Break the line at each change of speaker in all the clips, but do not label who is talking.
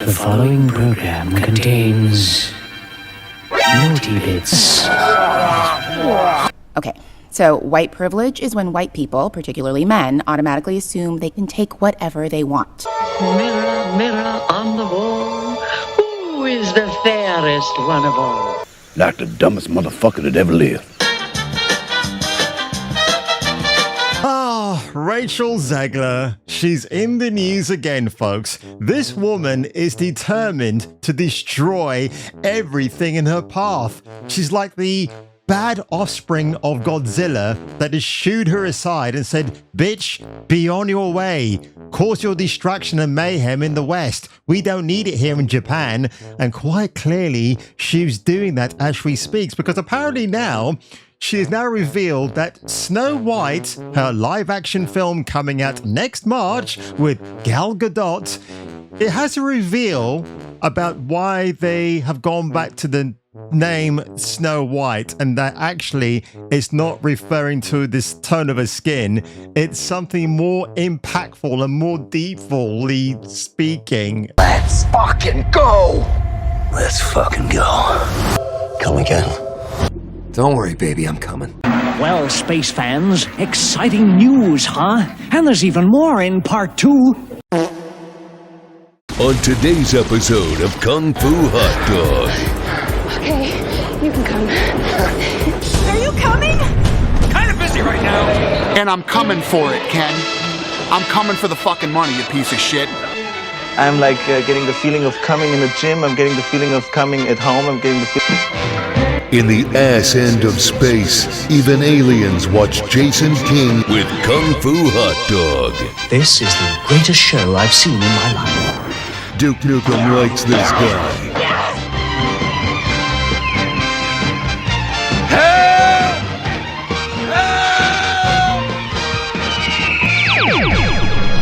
The following program contains naughty bits.
Okay, so white privilege is when white people, particularly men, automatically assume they can take whatever they want.
Mirror, mirror on the wall, who is the fairest one of all?
Like the dumbest motherfucker that ever lived.
Rachel Zegler. She's in the news again, folks. This woman is determined to destroy everything in her path. She's like the bad offspring of Godzilla that has shooed her aside and said, "Bitch, be on your way. Cause your distraction and mayhem in the West. We don't need it here in Japan." And quite clearly, she's doing that as she speaks, because apparently now she has now revealed that Snow White, her live-action film coming out next March with Gal Gadot, it has a reveal about why they have gone back to the name Snow White, and that actually it's not referring to this tone of her skin. It's something more impactful and more deeply speaking.
Let's fucking go! Let's fucking go. Come again. Don't worry, baby, I'm coming.
Well, space fans, exciting news, huh? And there's even more in part 2.
On today's episode of Kung Fu Hot Dog.
Okay, you can come. Are you coming?
Kind of busy right now.
And I'm coming for it, Ken. I'm coming for the fucking money, you piece of shit.
I'm like getting the feeling of coming in the gym. I'm getting the feeling of coming at home. I'm getting the feeling.
In the ass end of space, even aliens watch Jason King with Kung Fu Hot Dog.
This is the greatest show I've seen in my life.
Duke Nukem likes this guy.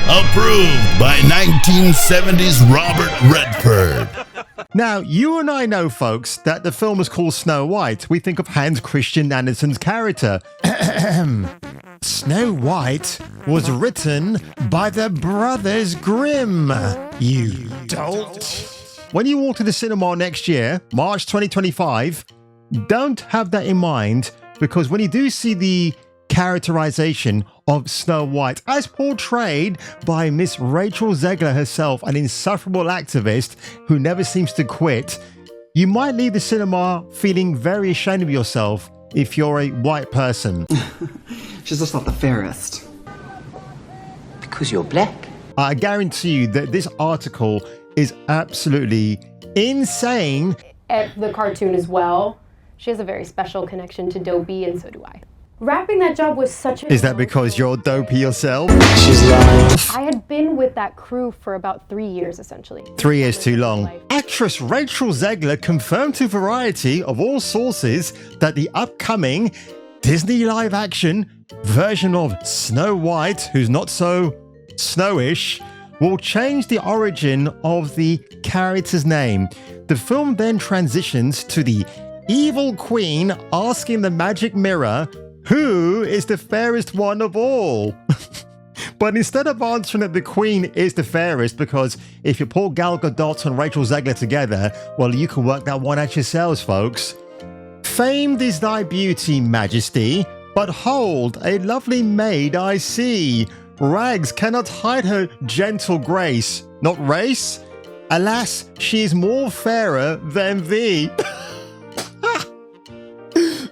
Approved by 1970s Robert Redford.
Now, you and I know, folks, that the film is called Snow White. We think of Hans Christian Andersen's character. Snow White was written by the Brothers Grimm. You dolt. When you walk to the cinema next year, March 2025, don't have that in mind, because when you do see the characterization of Snow White as portrayed by Miss Rachel Zegler herself, an insufferable activist who never seems to quit, you might leave the cinema feeling very ashamed of yourself if you're a white person.
She's just not the fairest.
Because you're black.
I guarantee you that this article is absolutely insane.
At the cartoon as well, she has a very special connection to Dopey, and so do I. Wrapping that job was such a...
Is that because you're dopey yourself?
She's lying.
I had been with that crew for about 3 years, essentially.
3 years too long. Actress Rachel Zegler confirmed to Variety, of all sources, that the upcoming Disney live-action version of Snow White, who's not so snowish, will change the origin of the character's name. The film then transitions to the evil queen asking the magic mirror, who is the fairest one of all? But instead of answering that the queen is the fairest, because if you pull Gal Gadot and Rachel Zegler together, well, you can work that one out yourselves, folks. Famed is thy beauty, majesty, but hold, a lovely maid I see. Rags cannot hide her gentle grace, not race. Alas, she is more fairer than thee.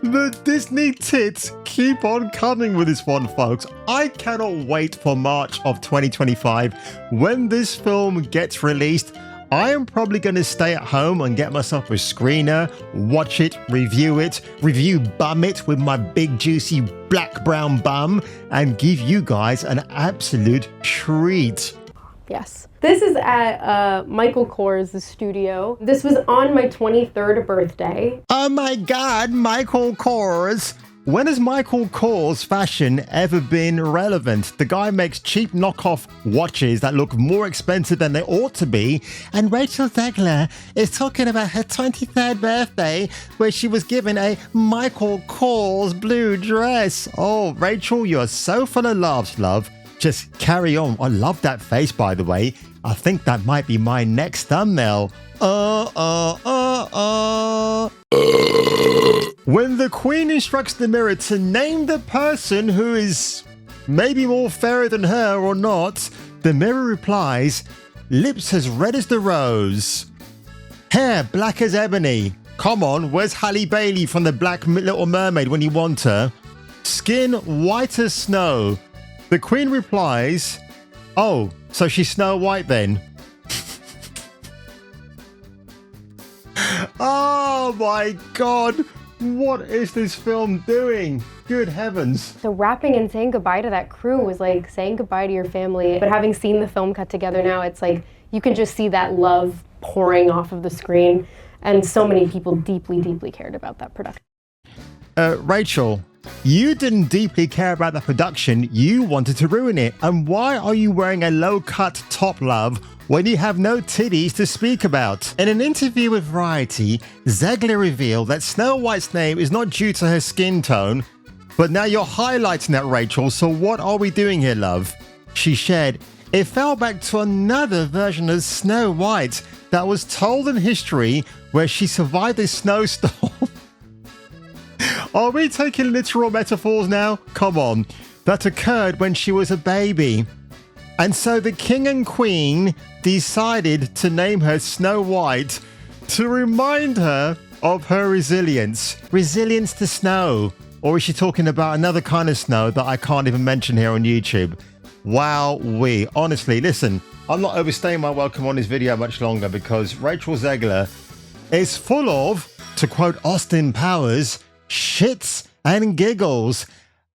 The Disney tits keep on coming with this one, folks. I cannot wait for March of 2025 when this film gets released. I am probably going to stay at home and get myself a screener, watch it, review bum it with my big juicy black brown bum, and give you guys an absolute treat.
Yes. This is at Michael Kors' studio. This was on my 23rd birthday.
Oh my god, Michael Kors! When has Michael Kors fashion ever been relevant? The guy makes cheap knockoff watches that look more expensive than they ought to be, and Rachel Zegler is talking about her 23rd birthday where she was given a Michael Kors blue dress. Oh, Rachel, you're so full of laughs, love. Just carry on. I love that face, by the way. I think that might be my next thumbnail. When the Queen instructs the mirror to name the person who is maybe more fairer than her or not, the mirror replies, lips as red as the rose, hair black as ebony. Come on, where's Halle Bailey from the Black Little Mermaid when you want her? Skin white as snow. The Queen replies, oh, so she's Snow White then. Oh my god, what is this film doing? Good heavens.
So rapping and saying goodbye to that crew was like saying goodbye to your family. But having seen the film cut together now, it's like you can just see that love pouring off of the screen. And so many people deeply, deeply cared about that production.
Rachel, you didn't deeply care about the production, you wanted to ruin it. And why are you wearing a low-cut top, love, when you have no titties to speak about? In an interview with Variety, Zegler revealed that Snow White's name is not due to her skin tone, but now you're highlighting that, Rachel, so what are we doing here, love? She shared, it fell back to another version of Snow White that was told in history where she survived a snowstorm. Are we taking literal metaphors now? Come on. That occurred when she was a baby. And so the king and queen decided to name her Snow White to remind her of her resilience. Resilience to snow. Or is she talking about another kind of snow that I can't even mention here on YouTube? Wow-wee. Honestly, listen, I'm not overstaying my welcome on this video much longer because Rachel Zegler is full of, to quote Austin Powers, shits and giggles.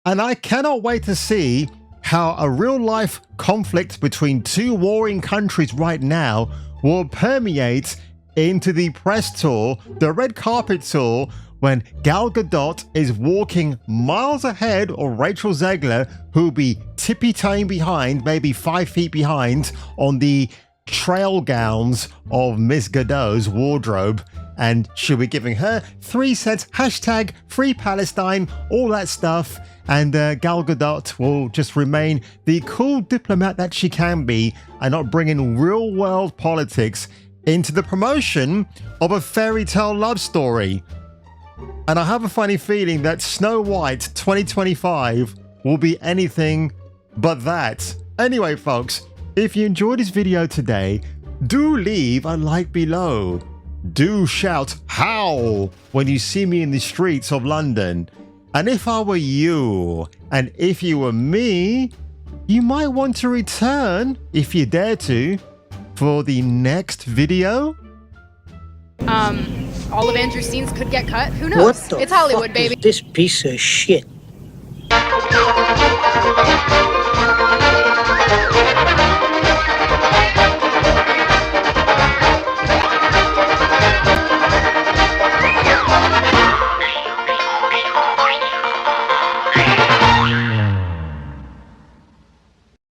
And I cannot wait to see how a real-life conflict between two warring countries right now will permeate into the press tour, the red carpet tour, when Gal Gadot is walking miles ahead of Rachel Zegler, who'll be tippy-toeing behind, maybe 5 feet behind, on the trail gowns of Miss Gadot's wardrobe. And she'll be giving her 3 cents, hashtag Free Palestine, all that stuff. And Gal Gadot will just remain the cool diplomat that she can be and not bring in real world politics into the promotion of a fairy tale love story. And I have a funny feeling that Snow White 2025 will be anything but that. Anyway, folks, if you enjoyed this video today, do leave a like below. Do shout "How" when you see me in the streets of London. And if I were you, and if you were me, you might want to return, if you dare to, for the next video.
All of Andrew's scenes could get cut. Who knows? It's Hollywood, baby.
This piece of shit.